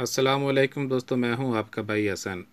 अस्सलामुअलैकुम दोस्तों, मैं हूं आपका भाई हसन।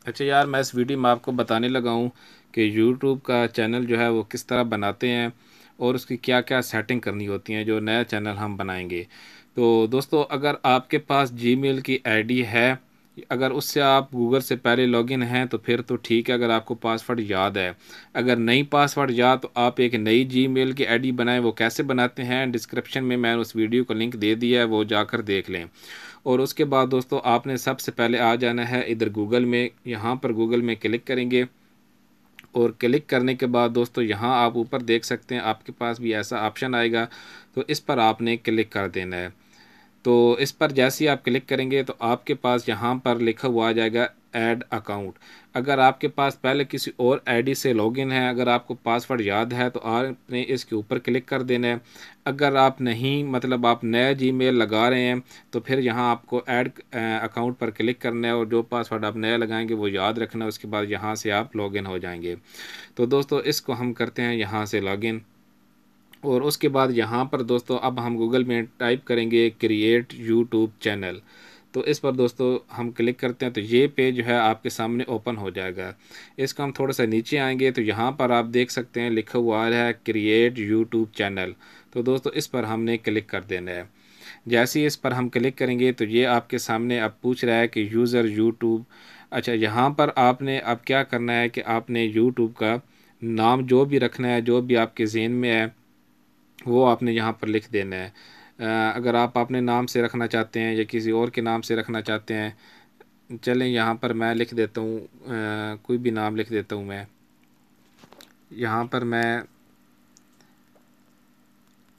अच्छा यार, मैं इस वीडियो में आपको बताने लगा हूं कि यूट्यूब का चैनल जो है वो किस तरह बनाते हैं और उसकी क्या क्या सेटिंग करनी होती हैं जो नया चैनल हम बनाएंगे। तो दोस्तों, अगर आपके पास जीमेल की आईडी है, अगर उससे आप गूगल से पहले लॉगिन हैं तो फिर तो ठीक है, अगर आपको पासवर्ड याद है। अगर नहीं पासवर्ड याद तो आप एक नई जीमेल की आईडी बनाएं। वो कैसे बनाते हैं, डिस्क्रिप्शन में मैंने उस वीडियो को लिंक दे दिया है, वो जाकर देख लें। और उसके बाद दोस्तों, आपने सबसे पहले आ जाना है इधर गूगल में। यहाँ पर गूगल में क्लिक करेंगे और क्लिक करने के बाद दोस्तों, यहाँ आप ऊपर देख सकते हैं आपके पास भी ऐसा ऑप्शन आएगा, तो इस पर आपने क्लिक कर देना है। तो इस पर जैसे ही आप क्लिक करेंगे तो आपके पास यहाँ पर लिखा हुआ आ जाएगा ऐड अकाउंट। अगर आपके पास पहले किसी और आईडी से लॉगिन है, अगर आपको पासवर्ड याद है तो आपने इसके ऊपर क्लिक कर देना है। अगर आप नहीं, मतलब आप नया जीमेल लगा रहे हैं, तो फिर यहाँ आपको ऐड अकाउंट पर क्लिक करना है और जो पासवर्ड आप नया लगाएंगे वो याद रखना है। उसके बाद यहाँ से आप लॉगिन हो जाएंगे। तो दोस्तों, इसको हम करते हैं यहाँ से लॉगिन। और उसके बाद यहाँ पर दोस्तों, अब हम गूगल में टाइप करेंगे क्रिएट यूट्यूब चैनल। तो इस पर दोस्तों हम क्लिक करते हैं तो ये पेज जो है आपके सामने ओपन हो जाएगा। इसको हम थोड़ा सा नीचे आएंगे तो यहाँ पर आप देख सकते हैं लिखा हुआ है क्रिएट यूट्यूब चैनल। तो दोस्तों, इस पर हमने क्लिक कर देना है। जैसे ही इस पर हम क्लिक करेंगे तो ये आपके सामने अब पूछ रहा है कि यूज़र यूट्यूब। अच्छा, यहाँ पर आपने अब क्या करना है कि आपने यूट्यूब का नाम जो भी रखना है, जो भी आपके जहन में है वो आपने यहाँ पर लिख देना है। अगर आप अपने नाम से रखना चाहते हैं या किसी और के नाम से रखना चाहते हैं, चलें यहाँ पर मैं लिख देता हूँ, कोई भी नाम लिख देता हूँ मैं। यहाँ पर मैं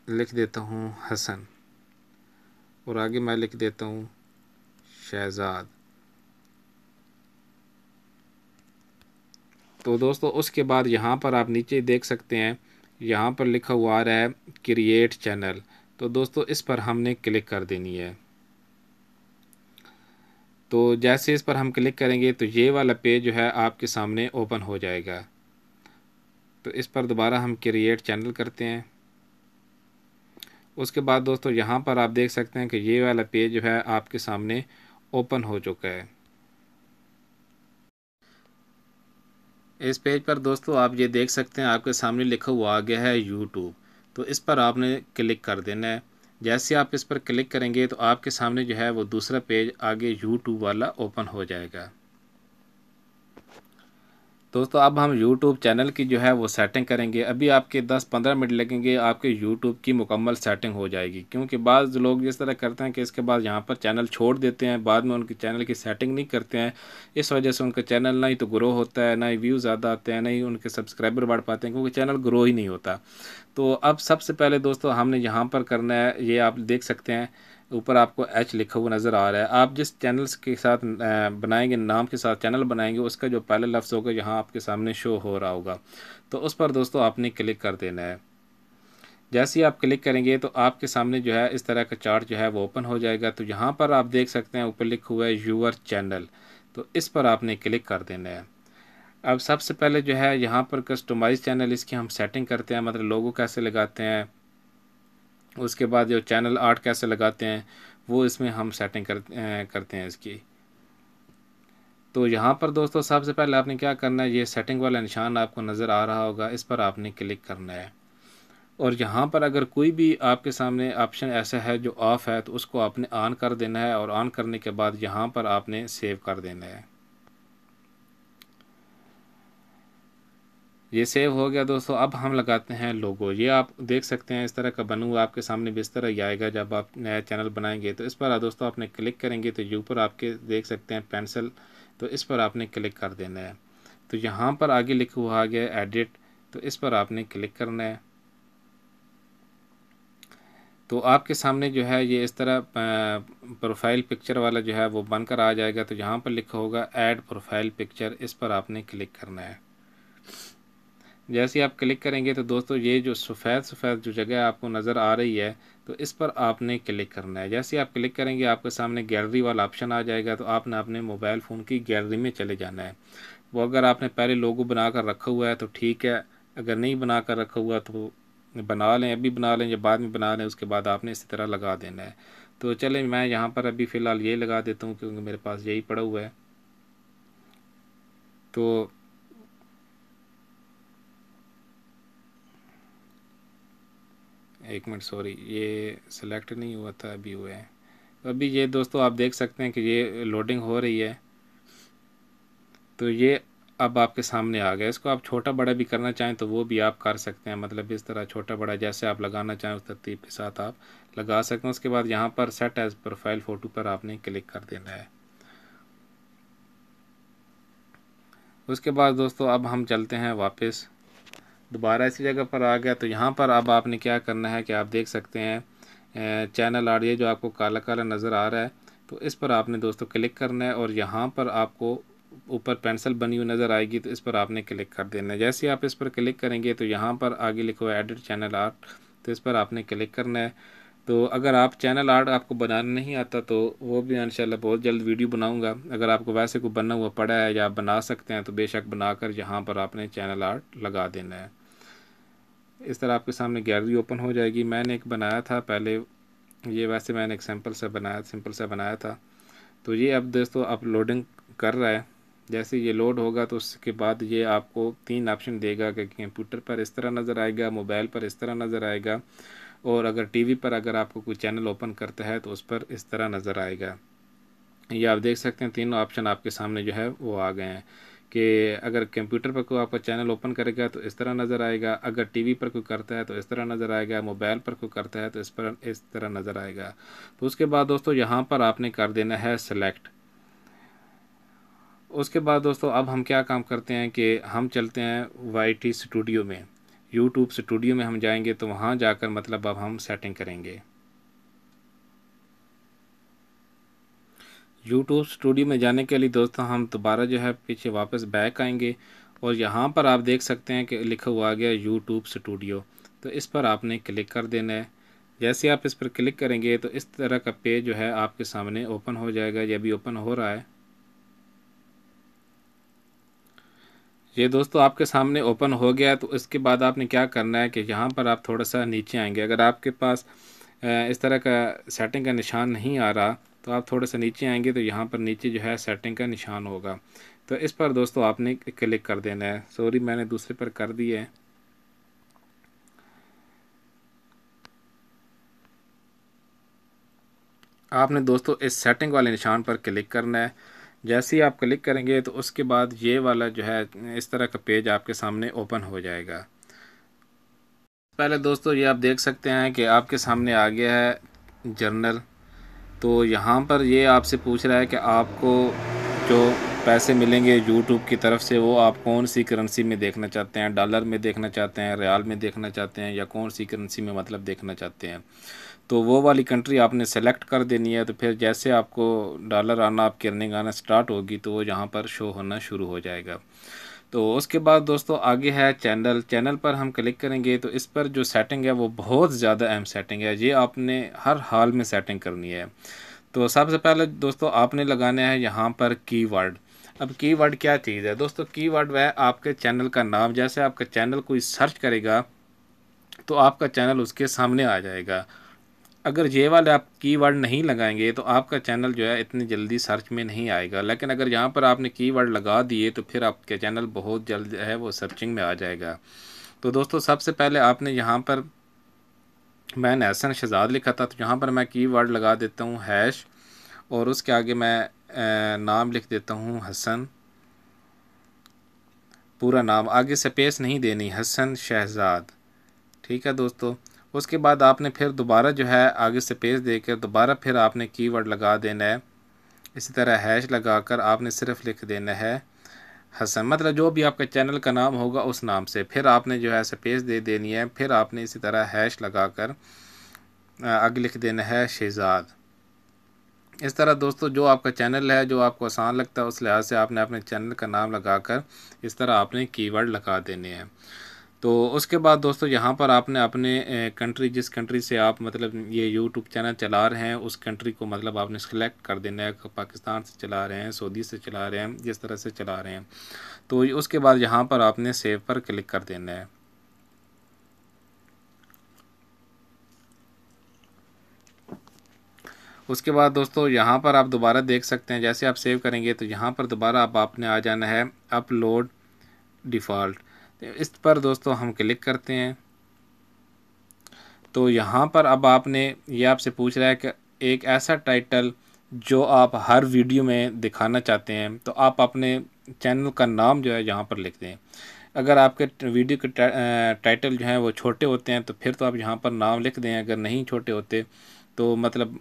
लिख देता हूँ हसन, और आगे मैं लिख देता हूँ शहज़ाद। तो दोस्तों, उसके बाद यहाँ पर आप नीचे देख सकते हैं, यहाँ पर लिखा हुआ आ रहा है क्रिएट चैनल। तो दोस्तों, इस पर हमने क्लिक कर देनी है। तो जैसे इस पर हम क्लिक करेंगे तो ये वाला पेज जो है आपके सामने ओपन हो जाएगा। तो इस पर दोबारा हम क्रिएट चैनल करते हैं। उसके बाद दोस्तों, यहाँ पर आप देख सकते हैं कि ये वाला पेज जो है आपके सामने ओपन हो चुका है। इस पेज पर दोस्तों आप ये देख सकते हैं आपके सामने लिखा हुआ आ गया है यूट्यूब। तो इस पर आपने क्लिक कर देना है। जैसे आप इस पर क्लिक करेंगे तो आपके सामने जो है वो दूसरा पेज आगे यूट्यूब वाला ओपन हो जाएगा। दोस्तों, अब हम YouTube चैनल की जो है वो सेटिंग करेंगे। अभी आपके 10-15 मिनट लगेंगे, आपके YouTube की मुकम्मल सेटिंग हो जाएगी। क्योंकि बाज़ लोग इस तरह करते हैं कि इसके बाद यहाँ पर चैनल छोड़ देते हैं, बाद में उनके चैनल की सेटिंग नहीं करते हैं। इस वजह से उनका चैनल ना ही तो ग्रो होता है, ना ही व्यू ज़्यादा आते हैं, ना ही उनके सब्सक्राइबर बढ़ पाते हैं, क्योंकि चैनल ग्रो ही नहीं होता। तो अब सबसे पहले दोस्तों हमने यहाँ पर करना है, ये आप देख सकते हैं ऊपर आपको एच लिखा हुआ नज़र आ रहा है। आप जिस चैनल के साथ बनाएंगे, नाम के साथ चैनल बनाएंगे, उसका जो पहला लफ्ज़ होगा यहाँ आपके सामने शो हो रहा होगा। तो उस पर दोस्तों आपने क्लिक कर देना है। जैसे ही आप क्लिक करेंगे तो आपके सामने जो है इस तरह का चार्ट जो है वो ओपन हो जाएगा। तो यहाँ पर आप देख सकते हैं ऊपर लिखा हुआ है यूअर चैनल। तो इस पर आपने क्लिक कर देना है। अब सबसे पहले जो है यहाँ पर कस्टमाइज चैनल, इसकी हम सेटिंग करते हैं, मतलब लोगो कैसे लगाते हैं, उसके बाद जो चैनल आर्ट कैसे लगाते हैं वो इसमें हम सेटिंग करते हैं इसकी। तो यहाँ पर दोस्तों सबसे पहले आपने क्या करना है, ये सेटिंग वाला निशान आपको नज़र आ रहा होगा, इस पर आपने क्लिक करना है। और यहाँ पर अगर कोई भी आपके सामने ऑप्शन ऐसा है जो ऑफ़ है तो उसको आपने ऑन कर देना है, और ऑन करने के बाद यहाँ पर आपने सेव कर देना है। ये सेव हो गया दोस्तों। अब हम लगाते हैं लोगो। ये आप देख सकते हैं इस तरह का बना हुआ आपके सामने भी इस तरह ही आएगा जब आप नया चैनल बनाएंगे। तो इस पर दोस्तों आपने क्लिक करेंगे तो ये ऊपर आपके देख सकते हैं पेंसिल, तो इस पर आपने क्लिक कर देना है। तो यहाँ पर आगे लिखा हुआ आ गया एडिट, तो इस पर आपने क्लिक करना है। तो आपके सामने जो है ये इस तरह प्रोफाइल पिक्चर वाला जो है वो बनकर आ जाएगा। तो यहाँ पर लिखा होगा ऐड प्रोफाइल पिक्चर, इस पर आपने क्लिक करना है। जैसे ही आप क्लिक करेंगे तो दोस्तों ये जो सफ़ेद सफ़ेद जो जगह आपको नज़र आ रही है, तो इस पर आपने क्लिक करना है। जैसे ही आप क्लिक करेंगे आपके सामने गैलरी वाला ऑप्शन आ जाएगा। तो आपने अपने मोबाइल फ़ोन की गैलरी में चले जाना है। वो अगर आपने पहले लोगो बना कर रखा हुआ है तो ठीक है, अगर नहीं बना कर रखा हुआ तो बना लें, अभी बना लें या बाद में बना लें, उसके बाद आपने इसी तरह लगा देना है। तो चलें मैं यहाँ पर अभी फ़िलहाल ये लगा देता हूँ क्योंकि मेरे पास यही पड़ा हुआ है। तो एक मिनट, सॉरी, ये सिलेक्ट नहीं हुआ था, अभी हुआ है। तो अभी ये दोस्तों आप देख सकते हैं कि ये लोडिंग हो रही है। तो ये अब आपके सामने आ गया। इसको आप छोटा बड़ा भी करना चाहें तो वो भी आप कर सकते हैं, मतलब इस तरह छोटा बड़ा जैसे आप लगाना चाहें उस तरतीब के साथ आप लगा सकते हैं। उसके बाद यहाँ पर सेट एज प्रोफाइल फ़ोटो पर आपने क्लिक कर देना है। उसके बाद दोस्तों अब हम चलते हैं वापस, दोबारा इसी जगह पर आ गया। तो यहाँ पर अब आपने क्या करना है कि आप देख सकते हैं चैनल आर, ये जो आपको काला काला नज़र आ रहा है, तो इस पर आपने दोस्तों क्लिक करना है और यहाँ पर आपको ऊपर पेंसिल बनी हुई नज़र आएगी, तो इस पर आपने क्लिक कर देना है। जैसे ही आप इस पर क्लिक करेंगे तो यहाँ पर आगे लिखा हुआ है एडिट चैनल आर्ट, तो इस पर आपने क्लिक करना है। तो अगर आप चैनल आर्ट आपको बनाना नहीं आता तो वो भी इंशाल्लाह बहुत जल्द वीडियो बनाऊंगा। अगर आपको वैसे कोई बना हुआ पड़ा है या आप बना सकते हैं तो बेशक बनाकर यहाँ पर आपने चैनल आर्ट लगा देना है। इस तरह आपके सामने गैलरी ओपन हो जाएगी। मैंने एक बनाया था पहले, ये वैसे मैंने एक सिंपल सा बनाया था। तो ये अब दोस्तों अपलोडिंग कर रहा है। जैसे ये लोड होगा तो उसके बाद ये आपको 3 ऑप्शन देगा कि कंप्यूटर पर इस तरह नज़र आएगा, मोबाइल पर इस तरह नज़र आएगा, और अगर टीवी पर अगर आपको कोई चैनल ओपन करता है तो उस पर इस तरह नज़र आएगा। ये आप देख सकते हैं तीनों ऑप्शन आपके सामने जो है वो आ गए हैं कि अगर कंप्यूटर पर कोई आपका चैनल ओपन करेगा तो इस तरह नज़र आएगा, अगर टीवी पर कोई करता है तो इस तरह नज़र आएगा, मोबाइल पर कोई करता है तो इस तरह नज़र आएगा। तो उसके बाद दोस्तों यहाँ पर आपने कर देना है सेलेक्ट। उसके बाद दोस्तों अब हम क्या काम करते हैं कि हम चलते हैं YT स्टूडियो में, यूट्यूब स्टूडियो में हम जाएंगे। तो वहाँ जाकर मतलब अब हम सेटिंग करेंगे। यूट्यूब स्टूडियो में जाने के लिए दोस्तों हम दोबारा जो है पीछे वापस बैक आएंगे और यहाँ पर आप देख सकते हैं कि लिखा हुआ आ गया यूट्यूब स्टूडियो, तो इस पर आपने क्लिक कर देना है। जैसे आप इस पर क्लिक करेंगे तो इस तरह का पेज जो है आपके सामने ओपन हो जाएगा। ये भी ओपन हो रहा है। ये दोस्तों आपके सामने ओपन हो गया। तो इसके बाद आपने क्या करना है कि यहाँ पर आप थोड़ा सा नीचे आएंगे। अगर आपके पास इस तरह का सेटिंग का निशान नहीं आ रहा तो आप थोड़ा सा नीचे आएंगे तो यहाँ पर नीचे जो है सेटिंग का निशान होगा, तो इस पर दोस्तों आपने क्लिक कर देना है। सॉरी मैंने दूसरे पर कर दिया है। आपने दोस्तों इस सेटिंग वाले निशान पर क्लिक करना है। जैसे ही आप क्लिक करेंगे तो उसके बाद ये वाला जो है इस तरह का पेज आपके सामने ओपन हो जाएगा। पहले दोस्तों ये आप देख सकते हैं कि आपके सामने आ गया है जर्नल। तो यहाँ पर ये आपसे पूछ रहा है कि आपको जो पैसे मिलेंगे यूट्यूब की तरफ से वो आप कौन सी करेंसी में देखना चाहते हैं, डॉलर में देखना चाहते हैं, रियाल में देखना चाहते हैं, या कौन सी करेंसी में मतलब देखना चाहते हैं। तो वो वाली कंट्री आपने सेलेक्ट कर देनी है। तो फिर जैसे आपको डॉलर आना, आपकी अर्निंग आना स्टार्ट होगी तो वो यहाँ पर शो होना शुरू हो जाएगा। तो उसके बाद दोस्तों आगे है चैनल। चैनल पर हम क्लिक करेंगे तो इस पर जो सेटिंग है वो बहुत ज़्यादा अहम सेटिंग है। ये आपने हर हाल में सेटिंग करनी है। तो सबसे पहले दोस्तों आपने लगाना है यहाँ पर कीवर्ड। अब कीवर्ड क्या चीज़ है दोस्तों? कीवर्ड वह आपके चैनल का नाम, जैसे आपका चैनल कोई सर्च करेगा तो आपका चैनल उसके सामने आ जाएगा। अगर ये वाले आप कीवर्ड नहीं लगाएंगे तो आपका चैनल जो है इतनी जल्दी सर्च में नहीं आएगा। लेकिन अगर यहाँ पर आपने कीवर्ड लगा दिए तो फिर आपके चैनल बहुत जल्द है वो सर्चिंग में आ जाएगा। तो दोस्तों सबसे पहले आपने यहाँ पर, मैंने हसन शहजाद लिखा था तो यहाँ पर मैं कीवर्ड लगा देता हूँ हैश, और उसके आगे मैं नाम लिख देता हूँ हसन, पूरा नाम, आगे स्पेस नहीं देनी, हसन शहजाद। ठीक है दोस्तों। उसके बाद आपने फिर दोबारा जो है आगे स्पेस देकर दोबारा फिर आपने कीवर्ड लगा देना है। इसी तरह हैश लगाकर आपने सिर्फ लिख देना है हसन, मतलब जो भी आपका चैनल का नाम होगा उस नाम से। फिर आपने जो है स्पेस दे देनी है। फिर आपने इसी तरह हैश लगाकर आगे लिख देना है शहजाद। इस तरह दोस्तों जो आपका चैनल है, जो आपको आसान लगता है उस लिहाज से आपने अपने चैनल का नाम लगाकर इस तरह आपने कीवर्ड लगा देने हैं। तो उसके बाद दोस्तों यहाँ पर आपने अपने कंट्री, जिस कंट्री से आप मतलब ये यूट्यूब चैनल चला रहे हैं उस कंट्री को मतलब आपने सेलेक्ट कर देना है। पाकिस्तान से चला रहे हैं, सऊदी से चला रहे हैं, जिस तरह से चला रहे हैं। तो उसके बाद यहाँ पर आपने सेव पर क्लिक कर देना है। उसके बाद दोस्तों यहाँ पर आप दोबारा देख सकते हैं, जैसे आप सेव करेंगे तो यहाँ पर दोबारा आपने आ जाना है अपलोड डिफ़ॉल्ट। तो इस पर दोस्तों हम क्लिक करते हैं। तो यहाँ पर अब आपने ये आपसे पूछ रहा है कि एक ऐसा टाइटल जो आप हर वीडियो में दिखाना चाहते हैं, तो आप अपने चैनल का नाम जो है यहाँ पर लिख दें। अगर आपके वीडियो के टाइटल जो हैं वो छोटे होते हैं तो फिर तो आप यहाँ पर नाम लिख दें। अगर नहीं छोटे होते तो मतलब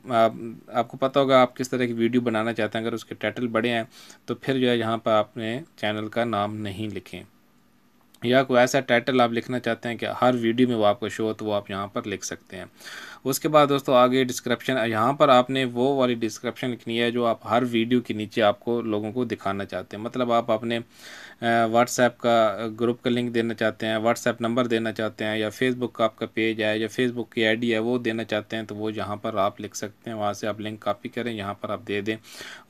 आपको पता होगा आप किस तरह की वीडियो बनाना चाहते हैं। अगर उसके टाइटल बड़े हैं तो फिर जो है यहाँ पर आपने चैनल का नाम नहीं लिखें, या कोई ऐसा टाइटल आप लिखना चाहते हैं कि हर वीडियो में वो आपको शो हो तो वो आप यहाँ पर लिख सकते हैं। उसके बाद दोस्तों आगे डिस्क्रिप्शन, यहाँ पर आपने वो वाली डिस्क्रिप्शन लिखनी है जो आप हर वीडियो के नीचे आपको लोगों को दिखाना चाहते हैं। मतलब आप अपने व्हाट्सएप का ग्रुप का लिंक देना चाहते हैं, व्हाट्सएप नंबर देना चाहते हैं, या फेसबुक का आपका पेज है या फेसबुक की आईडी है वो देना चाहते हैं, तो वो यहाँ पर आप लिख सकते हैं। वहाँ से आप लिंक कॉपी करें, यहाँ पर आप दे दें,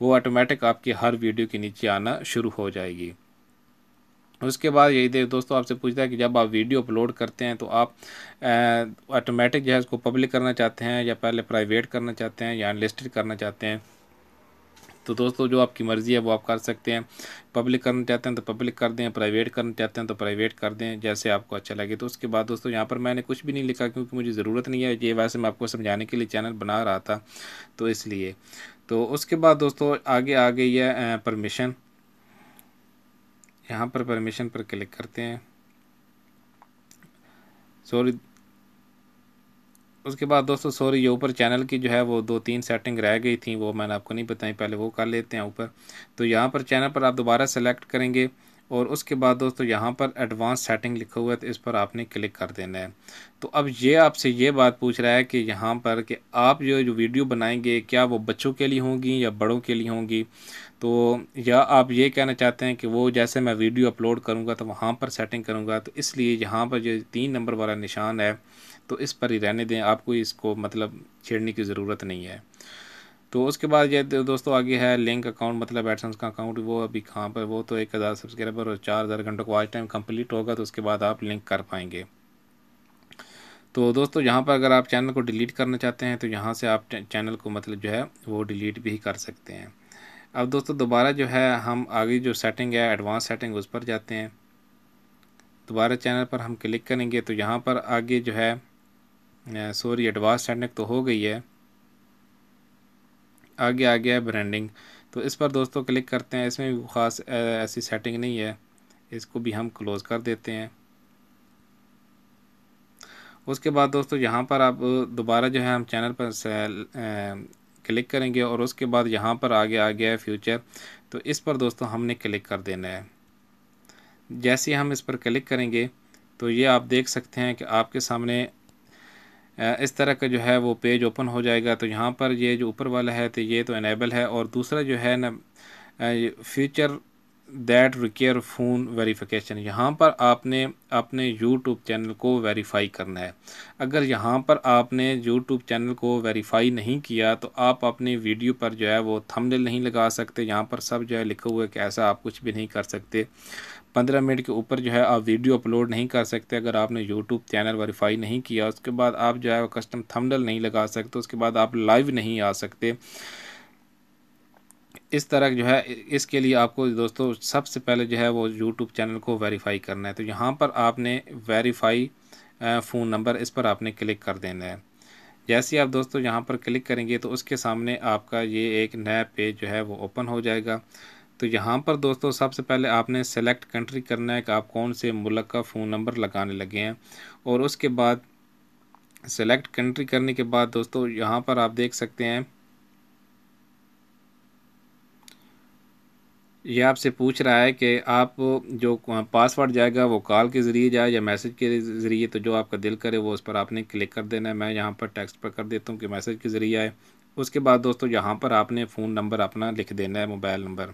वो ऑटोमेटिक आपकी हर वीडियो के नीचे आना शुरू हो जाएगी। उसके बाद यही दे दोस्तों आपसे पूछता है कि जब आप वीडियो अपलोड करते हैं तो आप ऑटोमेटिक जो है उसको पब्लिक करना चाहते हैं या पहले प्राइवेट करना चाहते हैं या अनलिस्टेड करना चाहते हैं। तो दोस्तों जो आपकी मर्ज़ी है वो आप कर सकते हैं। पब्लिक करना चाहते हैं तो पब्लिक कर दें, प्राइवेट करना चाहते हैं तो प्राइवेट कर दें, जैसे आपको अच्छा लगे। तो उसके बाद दोस्तों यहाँ पर मैंने कुछ भी नहीं लिखा क्योंकि मुझे ज़रूरत नहीं है, ये वैसे मैं आपको समझाने के लिए चैनल बना रहा था तो इसलिए। तो उसके बाद दोस्तों आगे आ गई है परमिशन। यहाँ पर परमिशन पर क्लिक करते हैं। सॉरी, उसके बाद दोस्तों सॉरी ये ऊपर चैनल की जो है वो 2-3 सेटिंग रह गई थी, वो मैंने आपको नहीं बताई, पहले वो कर लेते हैं ऊपर। तो यहाँ पर चैनल पर आप दोबारा सेलेक्ट करेंगे और उसके बाद दोस्तों यहाँ पर एडवांस सेटिंग लिखा हुआ है तो इस पर आपने क्लिक कर देना है। तो अब ये आपसे ये बात पूछ रहा है कि यहाँ पर कि आप जो वीडियो बनाएंगे क्या वो बच्चों के लिए होंगी या बड़ों के लिए होंगी। तो या आप ये कहना चाहते हैं कि वो जैसे मैं वीडियो अपलोड करूँगा तो वहाँ पर सेटिंग करूँगा, तो इसलिए यहाँ पर जो 3 नंबर वाला निशान है तो इस पर ही रहने दें, आपको इसको मतलब छेड़ने की ज़रूरत नहीं है। तो उसके बाद ये दोस्तों आगे है लिंक अकाउंट, मतलब एडसेंस का अकाउंट, वो अभी कहाँ पर, वो तो 1000 सब्सक्राइबर और 4000 घंटों का वॉच टाइम कंप्लीट होगा तो उसके बाद आप लिंक कर पाएंगे। तो दोस्तों यहाँ पर अगर आप चैनल को डिलीट करना चाहते हैं तो यहाँ से आप चैनल को मतलब जो है वो डिलीट भी कर सकते हैं। अब दोस्तों दोबारा जो है हम आगे जो सेटिंग है एडवांस सेटिंग उस पर जाते हैं। दोबारा चैनल पर हम क्लिक करेंगे तो यहाँ पर आगे जो है सॉरी एडवांस सेटिंग तो हो गई है, आगे आ गया है ब्रांडिंग। तो इस पर दोस्तों क्लिक करते हैं। इसमें भी ख़ास ऐसी सेटिंग नहीं है, इसको भी हम क्लोज़ कर देते हैं। उसके बाद दोस्तों यहाँ पर आप दोबारा जो है हम चैनल पर क्लिक करेंगे और उसके बाद यहाँ पर आगे आ गया है फ्यूचर, तो इस पर दोस्तों हमने क्लिक कर देना है। जैसे ही हम इस पर क्लिक करेंगे तो ये आप देख सकते हैं कि आपके सामने इस तरह का जो है वो पेज ओपन हो जाएगा। तो यहाँ पर ये जो ऊपर वाला है तो ये तो इनेबल है, और दूसरा जो है ना feature that require phone verification, यहाँ पर आपने अपने यूट्यूब चैनल को वेरीफाई करना है। अगर यहाँ पर आपने यूट्यूब चैनल को वेरीफाई नहीं किया तो आप अपनी वीडियो पर जो है वो थंबनेल नहीं लगा सकते। यहाँ पर सब जो है लिखा हुआ है कि ऐसा आप कुछ भी नहीं कर सकते। 15 मिनट के ऊपर जो है आप वीडियो अपलोड नहीं कर सकते अगर आपने यूट्यूब चैनल वेरीफाई नहीं किया। उसके बाद आप जो है वो कस्टम थंबनेल नहीं लगा सकते। उसके बाद आप लाइव नहीं आ सकते। इस तरह जो है इसके लिए आपको दोस्तों सबसे पहले जो है वो यूट्यूब चैनल को वेरीफाई करना है। तो यहाँ पर आपने वेरीफाई फ़ोन नंबर, इस पर आपने क्लिक कर देना है। जैसे ही आप दोस्तों यहाँ पर क्लिक करेंगे तो उसके सामने आपका ये एक नया पेज जो है वो ओपन हो जाएगा। तो यहाँ पर दोस्तों सबसे पहले आपने सेलेक्ट कंट्री करना है कि आप कौन से मुल्क का फ़ोन नंबर लगाने लगे हैं, और उसके बाद सेलेक्ट कंट्री करने के बाद दोस्तों यहाँ पर आप देख सकते हैं ये आपसे पूछ रहा है कि आप जो पासवर्ड जाएगा वो कॉल के ज़रिए जाए या मैसेज के ज़रिए, तो जो आपका दिल करे वो उस पर आपने क्लिक कर देना है। मैं यहाँ पर टेक्स्ट पर कर देता हूँ कि मैसेज के ज़रिए आए। उसके बाद दोस्तों यहाँ पर आपने फ़ोन नंबर अपना लिख देना है, मोबाइल नंबर,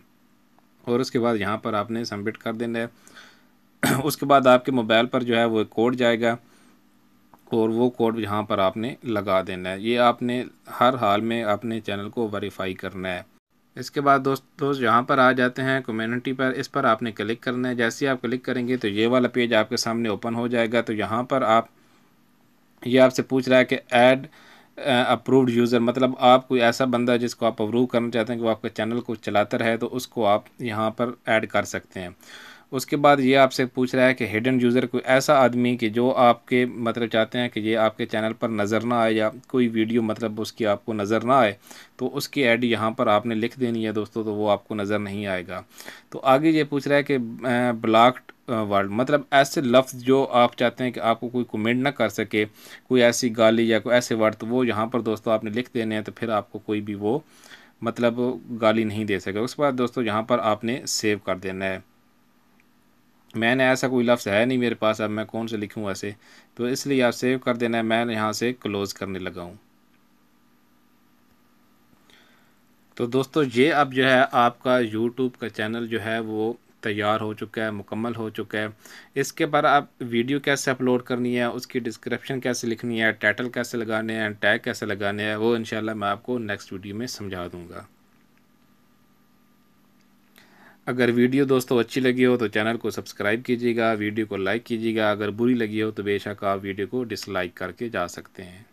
और उसके बाद यहाँ पर आपने सबमिट कर देना है। उसके बाद आपके मोबाइल पर जो है वो कोड जाएगा और वो कोड यहाँ पर आपने लगा देना है। ये आपने हर हाल में अपने चैनल को वेरीफाई करना है। इसके बाद दोस्तों यहाँ पर आ जाते हैं कम्युनिटी पर, इस पर आपने क्लिक करना है। जैसे ही आप क्लिक करेंगे तो ये वाला पेज आपके सामने ओपन हो जाएगा। तो यहाँ पर आप ये आपसे पूछ रहा है कि ऐड अप्रूव्ड यूज़र, मतलब आप कोई ऐसा बंदा जिसको आप अप्रूव करना चाहते हैं कि वो आपके चैनल को चलाता रहे, तो उसको आप यहाँ पर ऐड कर सकते हैं। उसके बाद ये आपसे पूछ रहा है कि हिडन यूज़र, कोई ऐसा आदमी कि जो आपके मतलब चाहते हैं कि ये आपके चैनल पर नज़र ना आए या कोई वीडियो मतलब उसकी आपको नज़र ना आए, तो उसकी ऐड यहाँ पर आपने लिख देनी है दोस्तों, तो वो आपको नज़र नहीं आएगा। तो आगे ये पूछ रहा है कि ब्लॉक्ड वर्ड, मतलब ऐसे लफ्ज़ जो आप चाहते हैं कि आपको कोई कमेंट ना कर सके, कोई ऐसी गाली या कोई ऐसे वर्ड, तो वो यहाँ पर दोस्तों आपने लिख देने हैं, तो फिर आपको कोई भी वो मतलब गाली नहीं दे सकेगा। उसके बाद दोस्तों यहाँ पर आपने सेव कर देना है। मैंने ऐसा कोई लफ्ज़ है नहीं मेरे पास, अब मैं कौन से लिखूँ ऐसे, तो इसलिए आप सेव कर देना है। मैं यहाँ से क्लोज़ करने लगा हूँ। तो दोस्तों ये अब जो है आपका यूट्यूब का चैनल जो है वो तैयार हो चुका है, मुकम्मल हो चुका है। इसके बाद आप वीडियो कैसे अपलोड करनी है, उसकी डिस्क्रिप्शन कैसे लिखनी है, टाइटल कैसे लगाने हैं, टैग कैसे लगाने हैं, वो इंशाल्लाह मैं आपको नेक्स्ट वीडियो में समझा दूँगा। अगर वीडियो दोस्तों अच्छी लगी हो तो चैनल को सब्सक्राइब कीजिएगा, वीडियो को लाइक कीजिएगा। अगर बुरी लगी हो तो बेशक आप वीडियो को डिसलाइक करके जा सकते हैं।